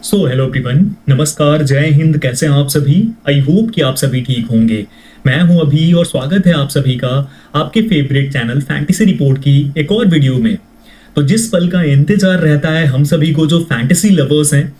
Hello everyone, नमस्कार, जय हिंद। कैसे हैं आप सभी? आई होप कि आप सभी ठीक होंगे। मैं हूं अभी और स्वागत है आप सभी का आपके फेवरेट चैनल फैंटेसी रिपोर्ट की एक और वीडियो में। तो जिस पल का इंतजार रहता है हम सभी को जो फैंटेसी लवर्स हैं,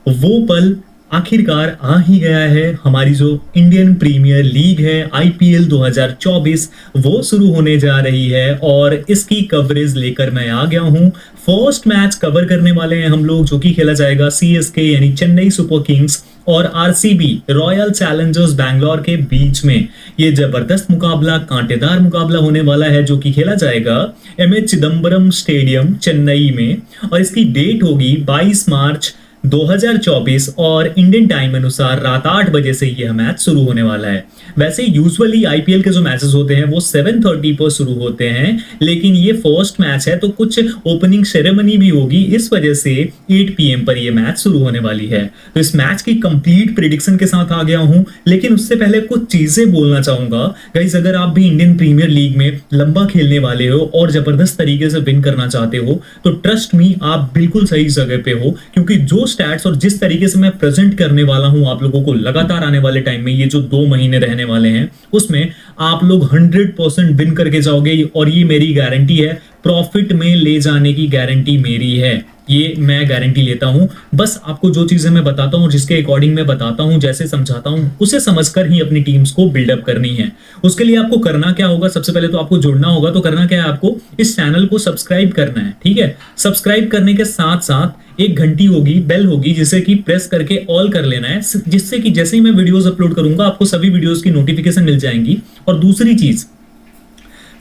वो पल आखिरकार आ ही गया है। हमारी जो इंडियन प्रीमियर लीग है आईपीएल 2024 वो शुरू होने जा रही है और इसकी कवरेज लेकर मैं आ गया हूं। फर्स्ट मैच कवर करने वाले हैं हम लोग, जो कि खेला जाएगा सीएसके यानी चेन्नई सुपर किंग्स और आरसीबी रॉयल चैलेंजर्स बैंगलोर के बीच में। ये जबरदस्त मुकाबला, कांटेदार मुकाबला होने वाला है, जो कि खेला जाएगा एमए चिदम्बरम स्टेडियम चेन्नई में। और इसकी डेट होगी 22 मार्च 2024 और इंडियन टाइम अनुसार रात 8 बजे से यह मैच शुरू होने वाला है। वैसे यूजुअली आईपीएल के जो मैचेस होते हैं वो 7:30 पर शुरू होते हैं, लेकिन ये फर्स्ट मैच है तो कुछ ओपनिंग सेरेमनी भी होगी, इस वजह से 8 PM पर यह मैच शुरू होने वाली है। तो इस मैच की कंप्लीट प्रिडिक्शन के साथ आ गया हूं, लेकिन उससे पहले कुछ चीजें बोलना चाहूंगा। गाइस, अगर आप भी इंडियन प्रीमियर लीग में लंबा खेलने वाले हो और जबरदस्त तरीके से विन करना चाहते हो, तो ट्रस्ट मी, आप बिल्कुल सही जगह पे हो, क्योंकि जो स्टैट्स और जिस तरीके से मैं प्रेजेंट करने वाला हूं आप लोगों को लगातार आने वाले टाइम में, ये जो 2 महीने रहने वाले हैं, उसमें आप लोग 100% विन करके जाओगे। और ये मेरी गारंटी है, प्रॉफिट में ले जाने की गारंटी मेरी है, ये मैं गारंटी लेता हूं। बस आपको जो चीजें मैं बताता हूं, जिसके अकॉर्डिंग मैं बताता हूं, जैसे समझाता हूं, उसे समझकर ही अपनी टीम्स को बिल्डअप करनी है। उसके लिए आपको करना क्या होगा? सबसे पहले तो आपको जुड़ना होगा। तो करना क्या है, आपको इस चैनल को सब्सक्राइब करना है, ठीक है। सब्सक्राइब करने के साथ साथ एक घंटी होगी, बेल होगी, जिसे कि प्रेस करके ऑल कर लेना है, जिससे कि जैसे ही मैं वीडियोस अपलोड करूंगा आपको सभी वीडियोस की नोटिफिकेशन मिल जाएंगी। और दूसरी चीज,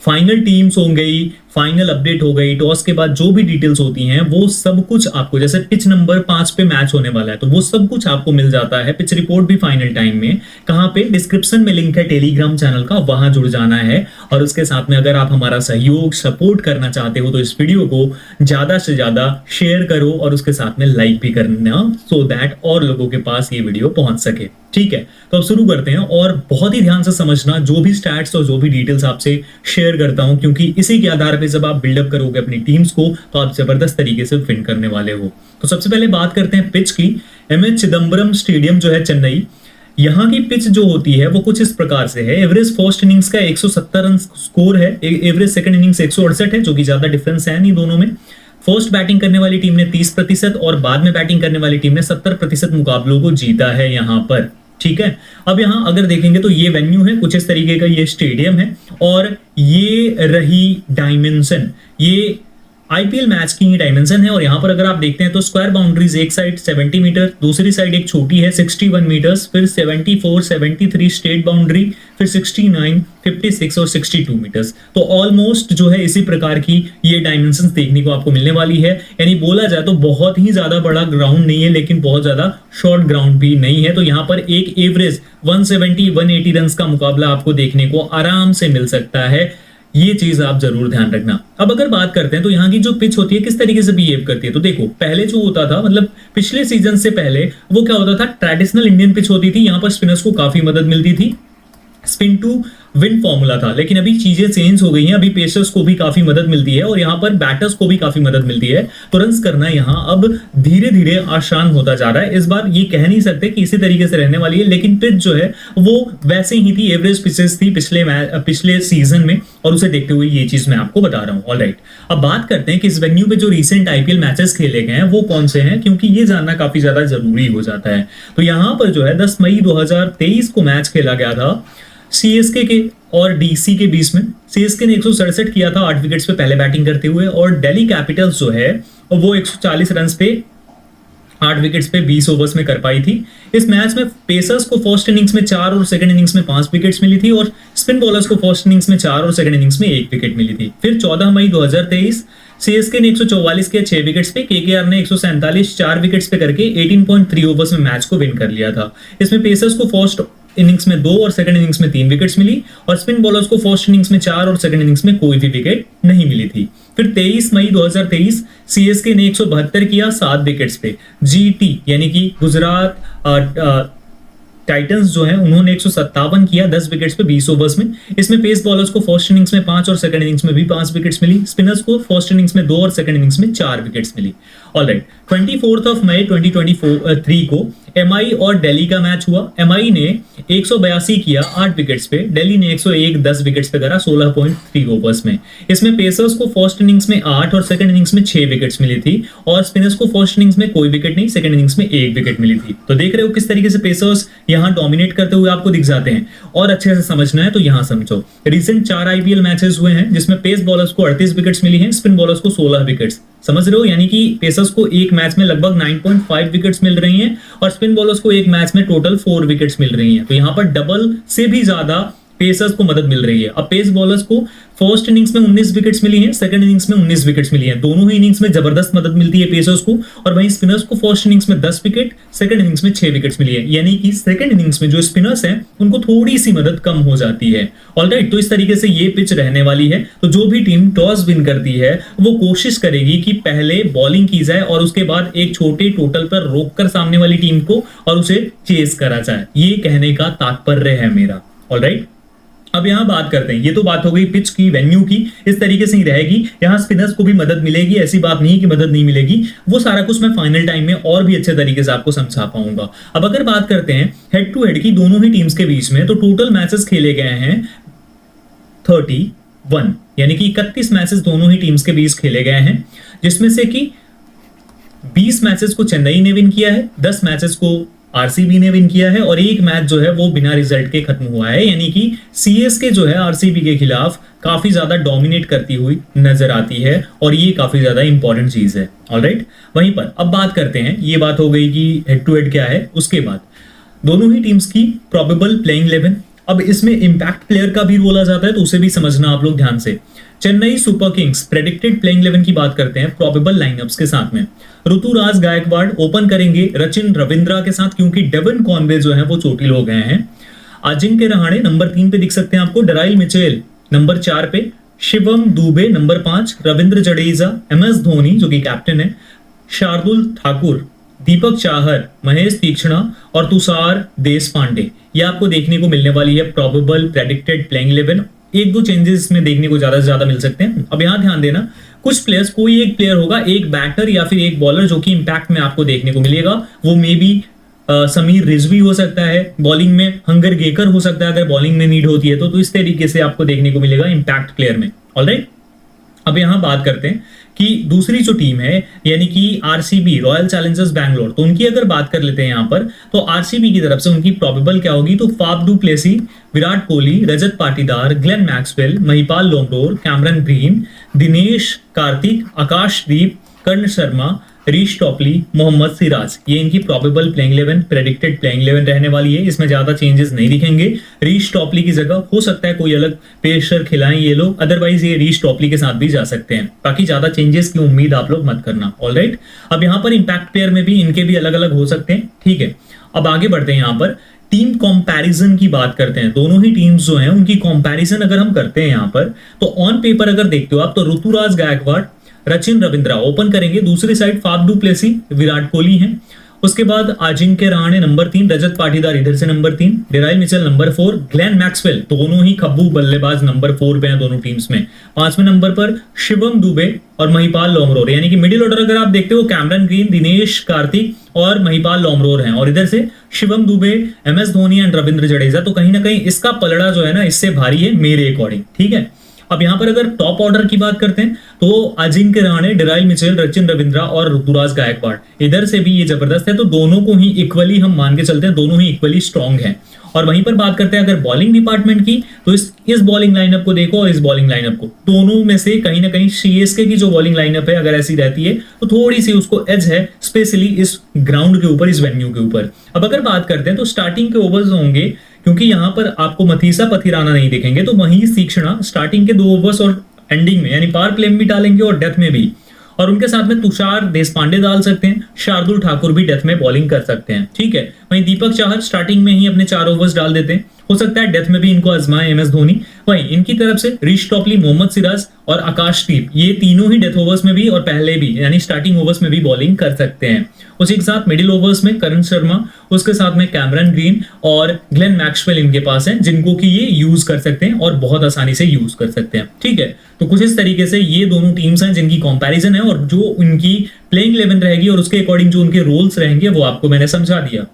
फाइनल टीम्स हो गई, फाइनल अपडेट हो गई, टॉस के बाद जो भी डिटेल्स होती हैं वो सब कुछ आपको, जैसे पिच नंबर 5 पे मैच होने वाला है तो वो सब कुछ आपको मिल जाता है। पिच रिपोर्ट भी फाइनल टाइम में, कहां पे? डिस्क्रिप्शन में लिंक है टेलीग्राम चैनल का, वहां जुड़ जाना है। और उसके साथ में अगर आप हमारा सहयोग सपोर्ट करना चाहते हो तो इस वीडियो को ज्यादा से ज्यादा शेयर करो और उसके साथ में लाइक भी करना, सो दैट और लोगों के पास ये वीडियो पहुंच सके, ठीक है। तो अब शुरू करते हैं और बहुत ही ध्यान से समझना जो भी स्टैट्स और जो भी डिटेल्स आपसे शेयर करता हूं, क्योंकि इसी के आधार पे जब आप बिल्डअप करोगे अपनी टीम्स को तो आप जबरदस्त तरीके से विन करने वाले हो। तो सबसे पहले बात करते हैं पिच की। एमए चिदम्बरम स्टेडियम जो है चेन्नई, यहाँ की पिच जो होती है वो कुछ इस प्रकार से है। एवरेज फर्स्ट इनिंग्स का 170 रन स्कोर है, एवरेज सेकंड इनिंग्स 168 है, जो कि ज्यादा डिफरेंस है नहीं दोनों में। फर्स्ट बैटिंग करने वाली टीम ने 30% और बाद में बैटिंग करने वाली टीम ने 70% मुकाबलों को जीता है यहाँ पर, ठीक है। अब यहां अगर देखेंगे तो ये वेन्यू है, कुछ इस तरीके का ये स्टेडियम है और ये रही डायमेंशन, ये आईपीएल मैच की डायमेंशन है। और यहां पर अगर आप देखते हैं तो स्क्वायर बाउंड्रीज, एक साइड 70 मीटर, दूसरी साइड एक छोटी है 61 मीटर्स, फिर 74, 73 स्टेट बाउंड्री, फिर 69, 56 और 62 मीटर्स। तो ऑलमोस्ट जो है इसी प्रकार की ये डायमेंशंस देखने को आपको मिलने वाली है। यानी बोला जाए तो बहुत ही ज्यादा बड़ा ग्राउंड नहीं है, लेकिन बहुत ज्यादा शॉर्ट ग्राउंड भी नहीं है। तो यहाँ पर एक एवरेज 170, 180 रन का मुकाबला आपको देखने को आराम से मिल सकता है, ये चीज आप जरूर ध्यान रखना। अब अगर बात करते हैं तो यहाँ की जो पिच होती है किस तरीके से बिहेव करती है, तो देखो पहले जो होता था, मतलब पिछले सीजन से पहले वो क्या होता था, ट्रेडिशनल इंडियन पिच होती थी। यहाँ पर स्पिनर्स को काफी मदद मिलती थी, स्पिन टू विन फॉर्मूला था। लेकिन अभी चीजें चेंज हो गई हैं, अभी पेसर्स को भी काफी मदद मिलती है और यहाँ पर बैटर्स को भी काफी मदद मिलती है। तो रन्स करना यहाँ अब धीरे धीरे आसान होता जा रहा है। इस बार ये कह नहीं सकते कि इसी तरीके से रहने वाली है, लेकिन पिच जो है वो वैसे ही थी, एवरेज पिचेस थी पिछले सीजन में, और उसे देखते हुए ये चीज मैं आपको बता रहा हूँ। ऑलराइट, अब बात करते हैं कि इस वेन्यू पे जो रिसेंट आईपीएल मैचेस खेले गए हैं वो कौन से हैं, क्योंकि ये जानना काफी ज्यादा जरूरी हो जाता है। तो यहाँ पर जो है 10 मई 2023 को मैच खेला गया था सीएसके के और डीसी के बीच में। सीएसके ने 167 किया था 8 विकेट्स पे पहले बैटिंग करते हुए, और दिल्ली कैपिटल्स जो है वो 140 रन पे 8 विकेट्स पे 20 ओवर्स में कर पाई थी। इस मैच में पेसर्स को फर्स्ट इनिंग्स में 4 और सेकंड इनिंग्स में 5 विकेट्स मिली थी, और स्पिन बॉलर्स को फर्स्ट इनिंग्स में 4 और सेकंड इनिंग्स में 1 विकेट मिली थी। फिर 14 मई 2023 सीएसके ने 144 के 6 विकेट्स पे, केकेआर ने 147 4 विकेट्स पे करके 18.3 ओवर्स में मैच को विन कर लिया था। इसमें पेसर्स को फर्स्ट इनिंग्स में 2 और सेकंड इनिंग्स में 3 विकेट्स मिली, और स्पिन बॉलर्स को फर्स्ट इनिंग्स में 4 और सेकंड इनिंग्स में कोई भी विकेट नहीं मिली थी। फिर 23 मई 2023 सीएसके ने 172 किया 7 विकेट्स पे, जीटी यानी कि गुजरात टाइटंस जो है उन्होंने 157 किया 10 विकेट्स पे 20 ओवर्स में। इसमें पेस बॉलर्स को फर्स्ट इनिंग्स में 5 और सेकंड इनिंग्स में भी 5 विकेट्स मिली। स्पिनर्स को फर्स्ट इनिंग्स में 2 और सेकंड इनिंग्स में 4 विकेट्स मिली। ऑलराइट, 24 मई 2023 को एमआई और दिल्ली का मैच हुआ। एमआई ने 182 किया 8 विकेट्स पे, दिल्ली ने 101 10 विकेट्स पे करा 16.3 ओवर्स में। इसमें पेसर्स को फर्स्ट इनिंग्स में 8 और सेकंड इनिंग्स में 6 विकेट्स मिली थी और स्पिनर्स को फर्स्ट इनिंग्स में कोई विकेट नहीं, सेकंड इनिंग्स में 1 विकेट मिली थी। तो देख रहे हो किस तरीके से पेसर्स यहां डोमिनेट करते हुए आपको दिख जाते हैं। और अच्छे से समझना है तो यहां समझो, रिसेंट 4 आईपीएल मैचेस हुए हैं जिसमें पेस बॉलर्स को 38 विकेट्स मिली हैं, स्पिन बॉलर्स को 16 विकेट्स। समझ रहे हो, यानी कि पेसर्स को एक मैच में लगभग 9.5 विकेट्स मिल रही हैं और स्पिन बॉलर्स को एक मैच में टोटल 4 विकेट्स मिल रही हैं। तो यहां पर डबल से भी ज्यादा पेसर्स को मदद मिल रही है। अब पेस बॉलर्स को फर्स्ट इनिंग्स में 19 विकेट्स मिली हैं, सेकंड इनिंग्स में 19 विकेट्स मिली हैं। दोनों ही इनिंग्स में जबरदस्त मदद मिलती है पेसर्स को। और वहीं स्पिनर्स को फर्स्ट इनिंग्स में 10 विकेट, सेकंड इनिंग्स में 6 विकेट्स मिली है, यानी कि सेकंड इनिंग्स में जो स्पिनर्स हैं उनको थोड़ी सी मदद कम हो जाती है। ऑलराइट, तो इस तरीके से ये पिच रहने वाली है। तो जो भी टीम टॉस विन करती है वो कोशिश करेगी कि पहले बॉलिंग की जाए और उसके बाद एक छोटे टोटल पर रोककर सामने वाली टीम को और उसे चेस करा जाए। ये कहने का तात्पर्य है मेरा। ऑलराइट, अब यहां बात करते हैं, ये तो बात हो गई पिच की, वेन्यू की। इस तरीके से ही रहेगी। यहां स्पिनर्स को भी मदद मिलेगी, ऐसी बात नहीं कि मदद नहीं मिलेगी। वो सारा कुछ मैं फाइनल टाइम में और भी अच्छे तरीके से आपको समझा पाऊंगा। अब अगर बात करते हैं हेड टू हेड की दोनों ही टीम्स के बीच में, तो टोटल मैचेस खेले गए हैं 31, यानी कि 31 मैचेस दोनों ही टीम्स के बीच खेले गए हैं, जिसमें से कि 20 मैचेस को चेन्नई ने विन किया है, 10 मैचेस को आरसीबी ने विन किया है और एक मैच जो है वो बिना रिजल्ट के खत्म हुआ है। यानी कि सीएसके जो है आरसीबी के खिलाफ काफी ज्यादा डोमिनेट करती हुई नजर आती है और ये काफी ज्यादा इंपॉर्टेंट चीज है। ऑलराइट, वहीं पर अब बात करते हैं, ये बात हो गई कि हेड टू हेड क्या है। उसके बाद दोनों ही टीम्स की प्रोबेबल प्लेइंग 11। अब इसमें इंपैक्ट प्लेयर का भी रोल आ जाता है, तो उसे भी समझना आप लोग ध्यान से। Chennai super Kings predicted playing 11 की बात करते हैं प्रोबेबल लाइनअप्स के साथ में। ऋतुराज गायकवाड़ ओपन करेंगे रचिन रविंद्रा के साथ, क्योंकि डेवन कॉनवे जो है वो चोटिल हो गए हैं। अजिंक्य रहाणे नंबर 3 पे दिख सकते हैं आपको, डेराइल मिचेल नंबर 4 पे, शिवम दुबे नंबर 5, रविंद्र जडेजा, एमएस धोनी जो कि कैप्टन है, शार्दुल ठाकुर, दीपक चाहर, महेश तीक्ष्णा और तुषार देशपांडे। ये आपको देखने को मिलने वाली है प्रोबेबल प्रेडिक्टेड प्लेइंग 11। एक दो चेंजेस इसमें देखने को ज्यादा से ज्यादा मिल सकते हैं। अब यहां ध्यान देना, कुछ प्लेयर्स, कोई एक प्लेयर होगा, एक बैटर या फिर एक बॉलर जो कि इंपैक्ट में आपको देखने को मिलेगा। वो मे बी समीर रिजवी हो सकता है, बॉलिंग में हंगर गेकर हो सकता है अगर बॉलिंग में नीड होती है तो इस तरीके से आपको देखने को मिलेगा इंपैक्ट प्लेयर में। ऑलराइट, अब यहां बात करते हैं कि दूसरी जो टीम है यानी कि आरसीबी रॉयल चैलेंजर्स बैंगलोर, तो उनकी अगर बात कर लेते हैं यहां पर, तो आरसीबी की तरफ से उनकी प्रोबेबल क्या होगी, तो Faf du Plessis, Virat Kohli, Rajat Patidar, Glenn Maxwell, Mahipal Lomror, Cameron Green, Dinesh Karthik, Akashdeep, Karn Sharma, Reece Topley, Mohammed Siraj. ये इनकी प्रोबेबल प्लेइंग 11 प्रेडिक्टेड प्लेइंग 11 रहने वाली है। इसमें ज्यादा चेंजेस नहीं दिखेंगे। रीश टॉपली की जगह हो सकता है कोई अलग पेसर खिलाएं ये लोग, अदरवाइज ये रीश टॉपली के साथ भी जा सकते हैं। बाकी ज्यादा चेंजेस की उम्मीद आप लोग मत करना। ऑलराइट, अब यहाँ पर इंपैक्ट प्लेयर में भी इनके भी अलग अलग हो सकते हैं। ठीक है, अब आगे बढ़ते हैं। यहाँ पर टीम कंपैरिजन की बात करते हैं। दोनों ही टीम्स जो हैं उनकी कंपैरिजन अगर हम करते हैं यहाँ पर, तो ऑन पेपर अगर देखते हो आप, तो ऋतुराज गायकवाड़, रचिन रविंद्रा ओपन करेंगे, दूसरी side Faf du Plessis, Virat Kohli हैं। उसके बाद अजिंक्य रहाणे नंबर 3, रजत पाटीदार इधर से नंबर 3, डेराइल मिचेल नंबर 4, ग्लेन मैक्सवेल, दोनों ही खब्बू बल्लेबाज नंबर 4 पे हैं दोनों टीम्स में। 5वें नंबर पर शिवम दुबे और महिपाल लोमरोर, यानी कि मिडिल ऑर्डर अगर आप देखते हो कैमरन ग्रीन, दिनेश कार्तिक और महिपाल लोमरोर हैं, और इधर से शिवम दुबे, एमएस धोनी एंड रविंद्र जडेजा। तो कहीं ना कहीं इसका पलड़ा जो है ना इससे भारी है मेरे अकॉर्डिंग। ठीक है, अब यहां पर अगर टॉप ऑर्डर की बात करते हैं तो अजिंक्य रहाणे, डेराइल मिचेल, रचिन रविंद्रा और ऋतुराज गायकवाड़, इधर से भी ये जबरदस्त है। तो दोनों को ही इक्वली हम मान के चलते हैं, दोनों ही इक्वली स्ट्रॉन्ग हैं। और वहीं पर बात करते हैं अगर बॉलिंग डिपार्टमेंट की, तो इस बॉलिंग लाइनअप को देखो और इस बॉलिंग लाइनअप को, दोनों में से कहीं ना कहीं सीएसके की जो बॉलिंग लाइनअप है अगर ऐसी रहती है तो थोड़ी सी उसको एज है, स्पेशली इस ग्राउंड के ऊपर, इस वेन्यू के ऊपर। अब अगर बात करते हैं तो स्टार्टिंग के ओवर्स होंगे, क्योंकि यहां पर आपको मथीसा पथिराना नहीं दिखेंगे, तो महेश तीक्ष्णा स्टार्टिंग के 2 ओवर्स और एंडिंग में यानी पावर प्ले में भी डालेंगे और डेथ में भी, और उनके साथ में तुषार देशपांडे डाल सकते हैं, शार्दुल ठाकुर भी डेथ में बॉलिंग कर सकते हैं। ठीक है, वहीं दीपक चाहर स्टार्टिंग में ही अपने 4 ओवर्स डाल देते हैं। हो सकता है डेथ में भी इनको आजमाए MS धोनी। वहीं इनकी तरफ से ऋषि टॉपली, मोहम्मद सिराज और आकाशदीप, ये तीनों ही डेथ ओवर्स में भी और पहले भी यानी स्टार्टिंग ओवर्स में भी बॉलिंग कर सकते हैं। उसी के साथ मिडिल ओवर्स में करण शर्मा, उसके साथ में कैमरन ग्रीन और ग्लेन मैक्सवेल इनके पास हैं, जिनको कि ये यूज कर सकते हैं और बहुत आसानी से यूज कर सकते हैं। ठीक है, तो कुछ इस तरीके से ये दोनों टीम्स हैं जिनकी कंपैरिजन है, और जो उनकी प्लेइंग 11 रहेगी और उसके अकॉर्डिंग जो उनके रोल्स रहेंगे वो आपको मैंने समझा दिया।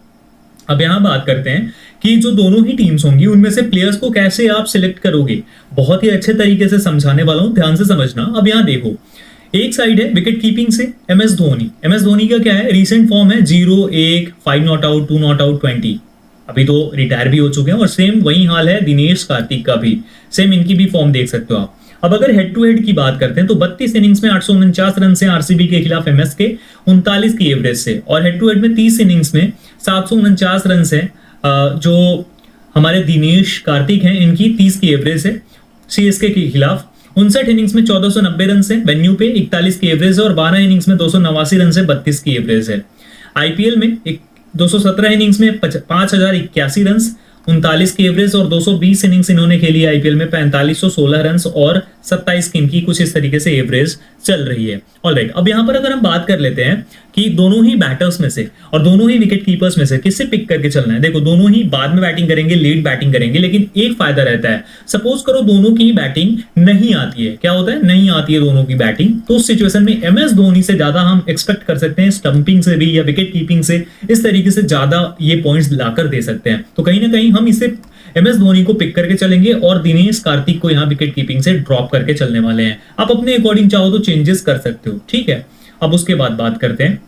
अब यहां बात करते हैं कि जो दोनों ही टीम्स होंगी उनमें से प्लेयर्स को कैसे आप सिलेक्ट करोगे। बहुत ही अच्छे तरीके से समझाने वाला हूं, ध्यान से समझना। अब यहां देखो, एक साइड है विकेट कीपिंग से MS धोनी। MS धोनी का क्या है, रीसेंट फॉर्म है 0, 1, 5 नॉट आउट, 2 नॉट आउट, 20। अभी तो रिटायर भी हो चुके हैं। और सेम वही हाल है दिनेश कार्तिक का भी, सेम इनकी भी फॉर्म देख सकते हो आप। अब अगर हेड टू हेड की बात करते हैं तो 32 इनिंग्स में 849 रन से RCB के खिलाफ MS के 39 की एवरेज से, और हेड टू हेड में 30 इनिंग्स में 749 रन से जो हमारे दिनेश कार्तिक हैं इनकी 30 की एवरेज है CSK के खिलाफ। 59 इनिंग्स में 1490 रन से वेन्यू पे 41 की एवरेज है, और 12 इनिंग्स में 289 रन से 32 की एवरेज है। IPL में 217 इनिंग्स में 5081 रन, 39 की एवरेज, और 220 इनिंग्स इन्होंने खेली IPL में 4516 रन और 27 की इनकी कुछ इस तरीके से एवरेज चल रही है। ऑलराइट, अब यहां पर अगर हम बात कर लेते हैं कि दोनों ही बैटर्स में से और दोनों ही विकेट कीपर्स में से किससे पिक करके चलना है। देखो, दोनों ही बाद में बैटिंग करेंगे, लीड बैटिंग करेंगे, लेकिन एक फायदा रहता है। सपोज करो दोनों की बैटिंग नहीं आती है, क्या होता है, नहीं आती है दोनों की बैटिंग, तो उस सिचुएशन में MS धोनी से ज्यादा हम एक्सपेक्ट कर सकते हैं स्टंपिंग से भी या विकेट कीपिंग से, इस तरीके से ज्यादा ये पॉइंट्स लाकर दे सकते हैं। तो कहीं ना कहीं हम इसे MS धोनी को पिक करके चलेंगे और दिनेश कार्तिक को यहां विकेट कीपिंग से ड्रॉप करके चलने वाले हैं। आप अपने अकॉर्डिंग चाहो तो चेंजेस कर सकते हो। ठीक है, अब उसके बाद बात करते हैं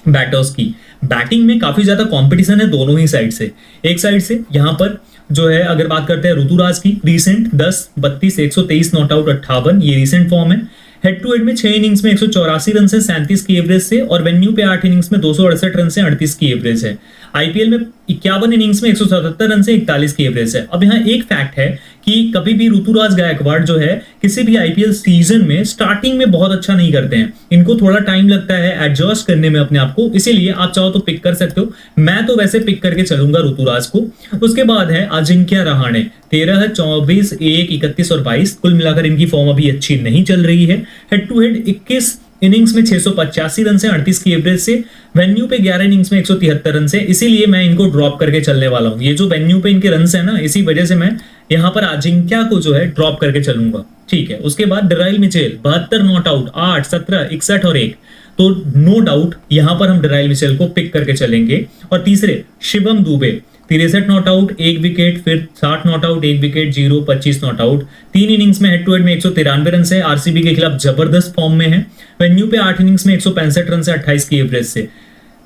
बैटर्स की। बैटिंग में काफी ज्यादा कंपटीशन है दोनों ही साइड से। एक साइड से यहां पर जो है अगर बात करते हैं ऋतुराज की, रीसेंट 10, 32, 123 नॉट आउट, 58 ये रीसेंट फॉर्म है। हेड टू हेड में 6 इनिंग्स में 184 रन से 37 की एवरेज से, और वेन्यू पे 8 इनिंग्स में 268 रन से 38 की एवरेज है। IPL में 51 इनिंग्स में 177 रन से 41 की एवरेज है। अब यहाँ एक फैक्ट है कि कभी भी ऋतुराज गायकवाड़ जो है किसी भी IPL सीजन में स्टार्टिंग में बहुत अच्छा नहीं करते हैं, इनको थोड़ा टाइम लगता है एडजस्ट करने में अपने आप को, इसीलिए आप चाहो तो पिक कर सकते हो। मैं तो वैसे पिक करके चलूंगा ऋतुराज को। उसके बाद है अजिंक्य रहाणे, 13, 24, 1, 31 और 22, कुल मिलाकर इनकी फॉर्म अभी अच्छी नहीं चल रही है। हेड टू हेड 21 इनिंग्स में 685 रन से 38 की एवरेज से, वेन्यू पे 11 इनिंग्स में 173 रन से, इसीलिए मैं इनको ड्रॉप करके चलने वाला हूं। ये जो वेन्यू पे इनके रन है ना, इसी वजह से मैं यहां पर अजिंक्य को जो है ड्रॉप करके चलूंगा। ठीक है, उसके बाद डराइल मिचेल 72 नॉट आउट, 8, 17, 61 और 1, तो नो डाउट यहां पर हम डराइल मिचेल को पिक करके चलेंगे। और तीसरे Shivam Dubey 63 not out, 1 wicket, फिर 60 not out, 1 wicket, 0, 25 not out, 3 innings में हेड टू हेड में 193 रन से, RCB के खिलाफ जबरदस्त फॉर्म में है। वेन्यू पे 8 इनिंग्स में 165 रन से 28 की एवरेज से,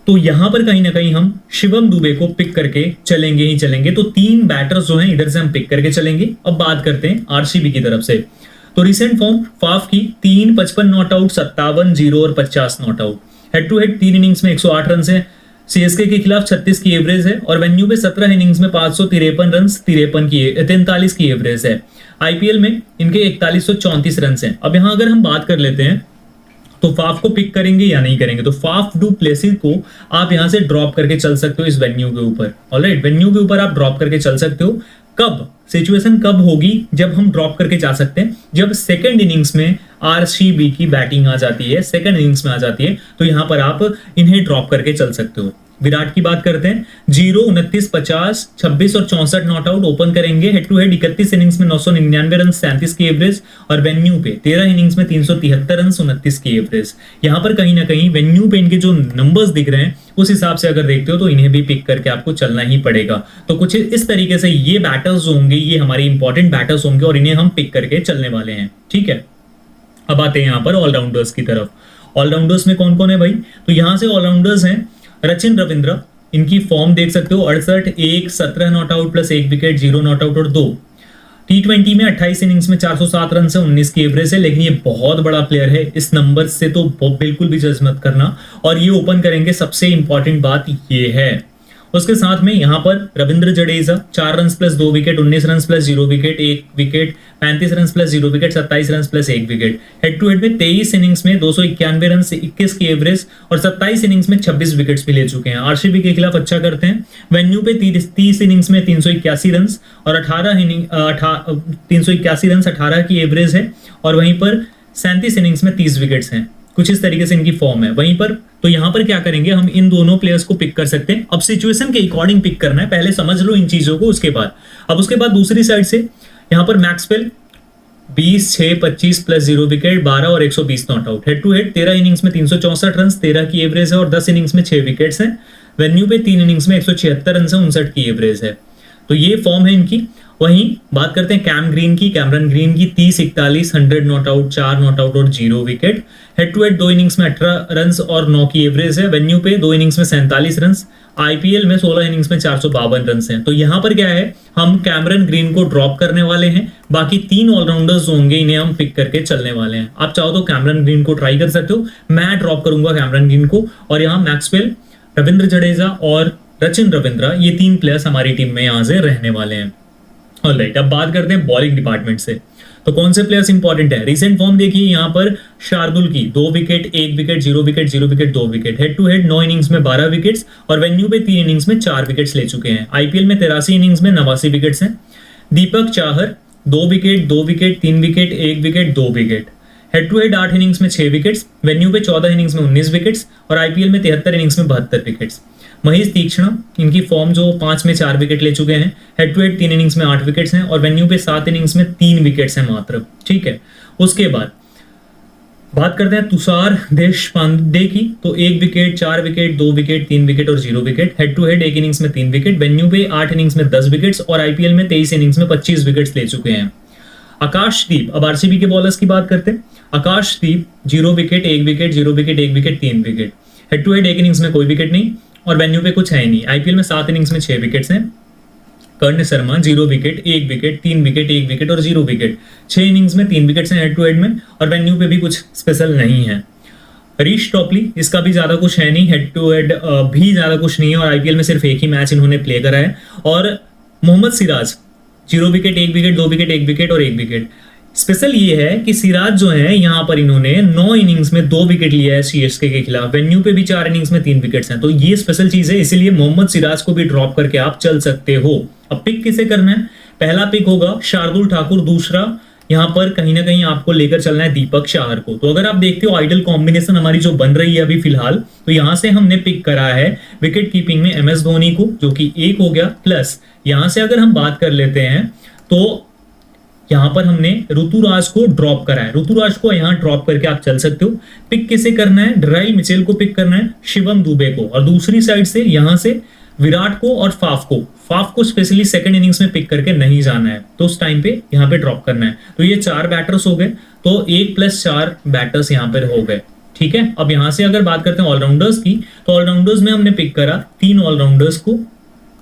तो यहां पर कहीं ना कहीं हम शिवम दुबे को पिक करके चलेंगे ही चलेंगे। तो 3 बैटर्स जो हैं इधर से हम पिक करके चलेंगे। अब बात करते हैं RCB की तरफ से। तो रिसेंट फॉर्म फाफ की 3, 55 नॉट आउट, 57, 0 और 50 not out. Head to head 3 innings में 108 रन से CSK के खिलाफ 36 की एवरेज है, और वेन्यू पे 17 इनिंग्स में 553 रन, 43 की एवरेज है। IPL में इनके 4134 रन हैं। अब यहां अगर हम बात कर लेते हैं तो फाफ को पिक करेंगे या नहीं करेंगे, तो फाफ डू प्लेसिस को आप यहां से ड्रॉप करके चल सकते हो इस वेन्यू के ऊपर। ऑलराइट, वेन्यू के ऊपर आप ड्रॉप करके चल सकते हो। कब सिचुएशन कब होगी जब हम ड्रॉप करके जा सकते हैं, जब सेकंड इनिंग्स में RCB की बैटिंग आ जाती है, सेकंड इनिंग्स में आ जाती है, तो यहां पर आप इन्हें ड्रॉप करके चल सकते हो। विराट की बात करते हैं, 0, 29, 50, 26 और 64 नॉट आउट ओपन करेंगे। हेड टू हेड 31 इनिंग्स में 999 रन, 37 की एवरेज, और वेन्यू पे 13 इनिंग्स में 373 रन, 29 की एवरेज। यहां पर कहीं ना कहीं वेन्यू पे इनके जो नंबर्स दिख रहे हैं उस हिसाब से अगर देखते हो तो इन्हें भी पिक करके आपको चलना ही पड़ेगा। तो कुछ इस तरीके से ये बैटर्स होंगे, ये हमारे इंपॉर्टेंट बैटर्स होंगे और इन्हें हम पिक करके चलने वाले हैं। ठीक है, अब आते हैं यहाँ पर ऑलराउंडर्स की तरफ। ऑलराउंडर्स में कौन कौन है भाई, तो यहां से ऑलराउंडर्स हैं रचिन रविंद्र, इनकी फॉर्म देख सकते हो, 68, 1, 17 not out plus 1 wicket, 0 not out और 2। T20 में 28 इनिंग्स में 407 रन से 19 की एवरेज है, लेकिन ये बहुत बड़ा प्लेयर है, इस नंबर से तो बिल्कुल भी जज मत करना। और ये ओपन करेंगे, सबसे इंपॉर्टेंट बात ये है, उसके साथ में यहाँ पर Ravindra Jadeja 4 run plus 2 wicket, 19 run plus 0 wicket 1 wicket, 35 run plus 0 wicket, 27 run plus 1 wicket. Head to head में 23 इनिंग्स में 291 रन से 21 की एवरेज और 27 इनिंग्स में 26 विकेट्स भी ले चुके हैं। आरसीबी के खिलाफ अच्छा करते हैं। वेन्यू पे 30 इनिंग्स में 381 रन और 381 रन 18 की एवरेज है और वहीं पर 37 इनिंग्स में 30 विकेट्स हैं। कुछ इस तरीके से इनकी फॉर्म है। वहीं पर तो यहां पर क्या करेंगे, हम इन दोनों प्लेयर्स को पिक कर सकते हैं। अब सिचुएशन के अकॉर्डिंग पिक करना है, पहले समझ लो इन चीजों को, उसके बाद दूसरी साइड से यहां पर मैक्सवेल 20, 6, 25 प्लस 0 विकेट, 12 और 120 not out. Head to head 13 innings में 364 रन, 13 की एवरेज है और 10 इनिंग्स में 6 विकेट्स हैं। वेन्यू पे 3 इनिंग्स में 176 रन से 59 की एवरेज है। तो ये फॉर्म है इनकी। वहीं बात करते हैं कैमरन ग्रीन की 30, 41, 100 नॉट आउट, 4 नॉट आउट और 0 wicket. Head to head 2 innings में 18 रन और 9 की एवरेज है। वेन्यू पे 2 इनिंग्स में 47 रन, आईपीएल में 16 इनिंग्स में 452 रन हैं। तो यहाँ पर क्या है, हम कैमरन ग्रीन को ड्रॉप करने वाले हैं। बाकी 3 ऑलराउंडर्स होंगे, इन्हें हम पिक करके चलने वाले हैं। आप चाहो तो कैमरन ग्रीन को ट्राई कर सकते हो, मैं ड्रॉप करूंगा कैमरन ग्रीन को। और यहाँ मैक्सवेल, रविंद्र जडेजा और रचिन रविंद्रा, ये 3 प्लेयर्स हमारी टीम में यहाँ से रहने वाले हैं। ऑलराइट, अब बात करते हैं बॉलिंग डिपार्टमेंट से। तो कौन से प्लेयर्स इंपॉर्टेंट है? रीसेंट फॉर्म देखिए यहाँ पर शार्दुल की 2 wicket, 1 wicket, 0 wicket, 0 wicket, 2 wicket. Head to head 9 innings में 12 विकेट्स और वेन्यू पे 3 इनिंग्स में 4 विकेट्स ले चुके हैं। आईपीएल में 83 इनिंग्स में 89 विकेट्स हैं। Deepak Chahar 2 wicket, 2 wicket, 3 wicket, 1 wicket, 2 wicket. Head to head 8 innings में 6 विकेट्स, वेन्यू पे 14 इनिंग्स में 19 विकेट्स और आईपीएल में 73 इनिंग्स में 72 विकेट्स। महेश तीक्ष्णा, इनकी फॉर्म जो 5 में 4 विकेट ले चुके हैं। हेड टू हेड 3 इनिंग्स में 8 विकेट्स हैं और वेन्यू पे 7 इनिंग्स में 3 विकेट्स हैं मात्र। ठीक है, उसके बाद बात करते हैं तुषार देशपांडे की। तो 1 विकेट, 4 विकेट, 2 विकेट, 3 विकेट और 0 wicket. Head to head 1 innings में 3 विकेट, वेन्यू पे 8 इनिंग्स में 10 विकेट्स और आईपीएल में 23 इनिंग्स में 25 विकेट्स ले चुके हैं। आकाशदीप, अब आरसीबी के बॉलर्स की बात करते हैं। Akashdeep 0 wicket, 1 wicket, 0 wicket, 1 wicket, 3 wicket. Head to head 1 innings में कोई विकेट नहीं और वेन्यू पे कुछ है नहीं। आईपीएल में 7 इनिंग्स में 6 विकेट्स हैं। Karn Sharma 0 wicket, 1 wicket, 3 wicket, 1 wicket और 0 विकेट। 6 इनिंग्स में 3 विकेट्स हैं हेड टू हेड में और वेन्यू पे भी कुछ स्पेशल नहीं है। हरीश टॉपली, इसका भी ज्यादा कुछ है नहीं, हेड टू हेड भी ज्यादा कुछ नहीं है और आईपीएल में सिर्फ एक ही मैच इन्होंने प्ले करा है। और Mohammed Siraj 0 wicket, 1 wicket, 2 wicket, 1 wicket और 1 विकेट। स्पेशल ये है कि सिराज जो है यहाँ पर इन्होंने 9 इनिंग्स में 2 विकेट लिया है सीएसके के खिलाफ। वेन्यू पे भी 4 इनिंग्स में 3 विकेट्स हैं। तो ये स्पेशल चीज है, इसीलिए मोहम्मद सिराज को भी ड्रॉप करके आप चल सकते हो। अब पिक किसे करना है? पहला पिक होगा शार्दुल ठाकुर, दूसरा यहाँ पर कहीं ना कहीं आपको लेकर चलना है दीपक चाहर को। तो अगर आप देखते हो आइडल कॉम्बिनेशन हमारी जो बन रही है अभी फिलहाल, तो यहाँ से हमने पिक करा है विकेट कीपिंग में एमएस धोनी को, जो कि 1 हो गया। प्लस यहाँ से अगर हम बात कर लेते हैं तो यहाँ पर हमने ऋतुराज को ड्रॉप करा है। ऋतुराज को यहाँ ड्रॉप करके आप चल सकते हो। पिक किसे करना है? ड्राइल मिचेल को पिक करना है, शिवम दुबे को। और दूसरी साइड से यहाँ से विराट को और फाफ को स्पेशली सेकंड इनिंग्स में पिक करके नहीं जाना है, तो उस टाइम पे यहाँ पे ड्रॉप करना है। तो ये 4 बैटर्स हो गए, तो 1+4 बैटर्स यहाँ पर हो गए। ठीक है, अब यहाँ से अगर बात करते हैं ऑलराउंडर्स की, तो ऑलराउंडर्स में हमने पिक करा 3 ऑलराउंडर्स को,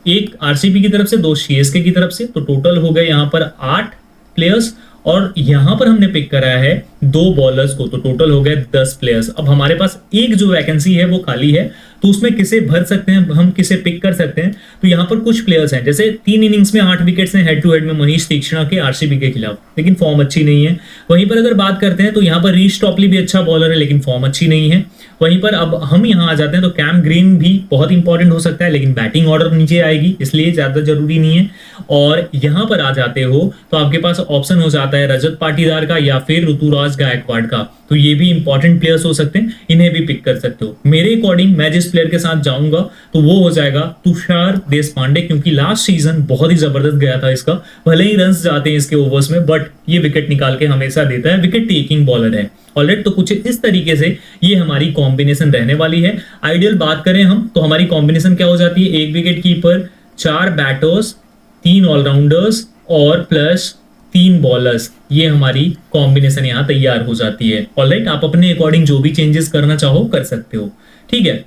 1 आरसीबी की तरफ से, 2 सीएसके की तरफ से। तो टोटल हो गए यहाँ पर 8 प्लेयर्स और यहां पर हमने पिक कराया है 2 बॉलर्स को, तो टोटल हो गए 10 प्लेयर्स। अब हमारे पास एक जो वैकेंसी है वो खाली है, तो उसमें किसे भर सकते हैं हम, किसे पिक कर सकते हैं? तो यहाँ पर कुछ प्लेयर्स हैं, जैसे 3 इनिंग्स में 8 विकेट्स हैं हेड टू हेड में महेश तीक्ष्णा के आरसीबी के खिलाफ, लेकिन फॉर्म अच्छी नहीं है। वहीं पर अगर बात करते हैं तो यहाँ पर रीश टॉपली भी अच्छा बॉलर है, लेकिन फॉर्म अच्छी नहीं है। वहीं पर अब हम यहाँ आ जाते हैं तो कैम ग्रीन भी बहुत इंपॉर्टेंट हो सकता है, लेकिन बैटिंग ऑर्डर नीचे आएगी, इसलिए ज्यादा जरूरी नहीं है। और यहाँ पर आ जाते हो तो आपके पास ऑप्शन हो जाता है रजत पाटीदार का या फिर ऋतुराज गायकवाड़ का, तो ये भी इंपॉर्टेंट प्लेयर्स हो सकते हैं, इन्हें भी पिक कर सकते हो। मेरे अकॉर्डिंग मैं जिस प्लेयर के साथ जाऊंगा तो वो हो जाएगा तुषार देशपांडे, क्योंकि लास्ट सीजन बहुत ही जबरदस्त गया था इसका। भले ही रन्स जाते हैं इसके ओवर्स में, बट ये विकेट निकाल के हमेशा देता है, विकेट टेकिंग बॉलर है। ऑलराइट, तो कुछ इस तरीके से ये हमारी कॉम्बिनेशन रहने वाली है। आइडियल बात करें हम तो हमारी कॉम्बिनेशन क्या हो जाती है? 1 विकेट कीपर, 4 बैटर्स, 3 ऑलराउंडर्स और प्लस 3 बॉलर्स, ये हमारी कॉम्बिनेशन यहाँ तैयार हो जाती है। ऑलराइट, आप अपने अकॉर्डिंग जो भी चेंजेस करना चाहो कर सकते हो। ठीक है,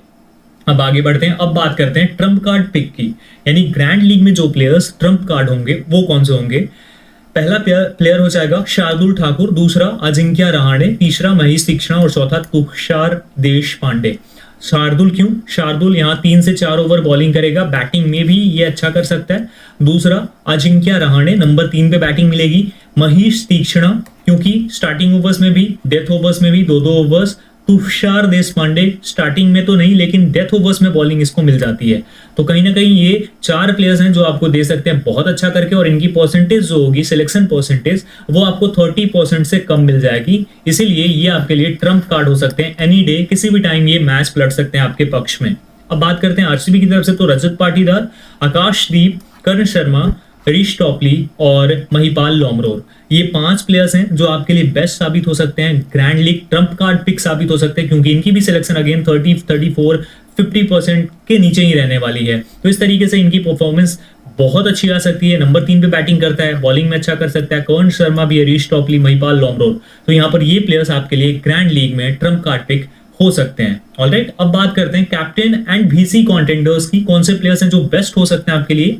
अब आगे बढ़ते हैं। अब बात करते हैं ट्रम्प कार्ड पिक की, यानी ग्रैंड लीग में जो प्लेयर्स ट्रम्प कार्ड होंगे वो कौन से होंगे। पहला प्लेयर हो जाएगा शार्दुल ठाकुर, दूसरा अजिंक्य रहाणे, तीसरा महेश तीक्ष्णा और चौथा तुषार देशपांडे। शार्दुल क्यों? शार्दुल यहाँ 3 से 4 ओवर बॉलिंग करेगा, बैटिंग में भी ये अच्छा कर सकता है। दूसरा, अजिंक्य रहाणे नंबर 3 पे बैटिंग मिलेगी। महेश तीक्ष्णा, क्योंकि स्टार्टिंग ओवर्स में भी डेथ ओवर्स में भी 2-2 ओवर्स। तुषार देशपांडे स्टार्टिंग में तो नहीं, लेकिन डेथ ओवर्स में बॉलिंग इसको मिल जाती है। तो कहीं ना कहीं ये 4 प्लेयर्स हैं जो आपको दे सकते हैं बहुत अच्छा करके, और इनकी परसेंटेज जो होगी, सिलेक्शन परसेंटेज, वो आपको 30% से कम मिल जाएगी। इसीलिए ये आपके लिए ट्रम्प कार्ड हो सकते हैं। एनी डे, किसी भी टाइम ये मैच लड़ सकते हैं आपके पक्ष में। अब बात करते हैं आरसीबी की तरफ से, तो रजत पाटीदार, आकाशदीप, कर्ण शर्मा, रीश टॉपली और महिपाल लोमरोर, ये 5 प्लेयर्स हैं जो आपके लिए बेस्ट साबित हो सकते हैं, grand league trump card pick साबित हो सकते हैं, क्योंकि इनकी भी सिलेक्शन अगेन 30, 34, 50% के नीचे ही रहने वाली है। तो इस तरीके से इनकी परफॉर्मेंस बहुत अच्छी आ सकती है। नंबर 3 पे बैटिंग करता है, बॉलिंग में अच्छा कर सकता है। कर्ण शर्मा भी है, रीश टॉपली, महिपाल लोमरोर, तो यहाँ पर ये प्लेयर्स आपके लिए ग्रैंड लीग में ट्रम्प कार्ड पिक हो सकते हैं। ऑलराइट, अब बात करते हैं कैप्टन एंड वीसी कॉन्टेंडर्स की, कौन से प्लेयर्स हैं जो बेस्ट हो सकते हैं आपके लिए।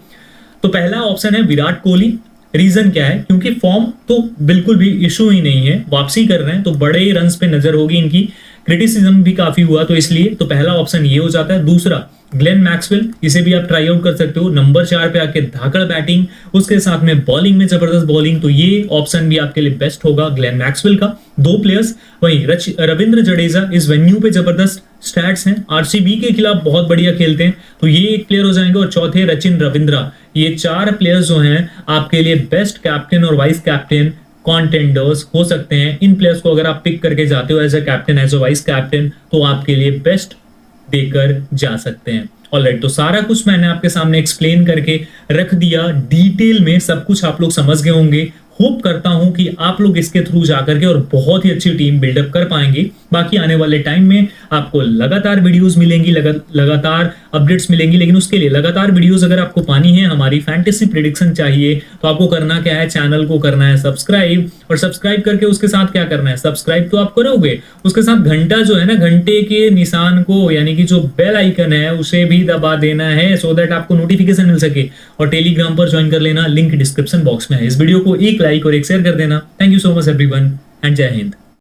तो पहला ऑप्शन है विराट कोहली। रीजन क्या है? क्योंकि फॉर्म तो बिल्कुल भी इशू ही नहीं है, वापसी कर रहे हैं, तो बड़े ही रन्स पे नजर होगी इनकी। क्रिटिसिज्म भी काफी हुआ, तो इसलिए तो पहला ऑप्शन ये हो जाता है। दूसरा, ग्लेन मैक्सवेल, इसे भी आप ट्राई आउट कर सकते हो। नंबर 4 पे आके धाकड़ बैटिंग, उसके साथ में बॉलिंग में जबरदस्त बॉलिंग, तो ये ऑप्शन भी आपके लिए बेस्ट होगा ग्लेन मैक्सवेल का। 2 प्लेयर्स, वहीं रविंद्र जडेजा इस वेन्यू पे जबरदस्त स्टैट्स हैं, आरसीबी के खिलाफ बहुत बढ़िया खेलते हैं, तो ये एक प्लेयर हो जाएंगे। और चौथे रचिन रविंद्रा, ये 4 प्लेयर्स जो हैं आपके लिए बेस्ट कैप्टन और वाइस कैप्टन कॉन्टेंडर्स हो सकते हैं। इन प्लेयर्स को अगर आप पिक करके जाते हो as a captain, as a vice captain, तो आपके लिए बेस्ट देकर जा सकते हैं। ऑलराइट, तो सारा कुछ मैंने आपके सामने एक्सप्लेन करके रख दिया, डिटेल में सब कुछ आप लोग समझ गए होंगे। होप करता हूं कि आप लोग इसके थ्रू जाकर के और बहुत ही अच्छी टीम बिल्डअप कर पाएंगे। बाकी आने वाले टाइम में आपको लगातार वीडियोस मिलेंगी, लगातार अपडेट्स मिलेंगी, लेकिन उसके लिए लगातार वीडियोस अगर आपको पानी है, हमारी फैंटेसी प्रेडिक्शन चाहिए, तो आपको करना क्या है, चैनल को करना है सब्सक्राइब, और सब्सक्राइब करके उसके साथ क्या करना है, सब्सक्राइब तो आप करोगे, उसके साथ घंटा जो है ना, घंटे के निशान को, यानी कि जो बेल आइकन है उसे भी दबा देना है, सो दैट आपको नोटिफिकेशन मिल सके। और टेलीग्राम पर ज्वाइन कर लेना, लिंक डिस्क्रिप्शन बॉक्स में है। इस वीडियो को एक लाइक और एक शेयर कर देना। Thank you so much everyone and जय हिंद।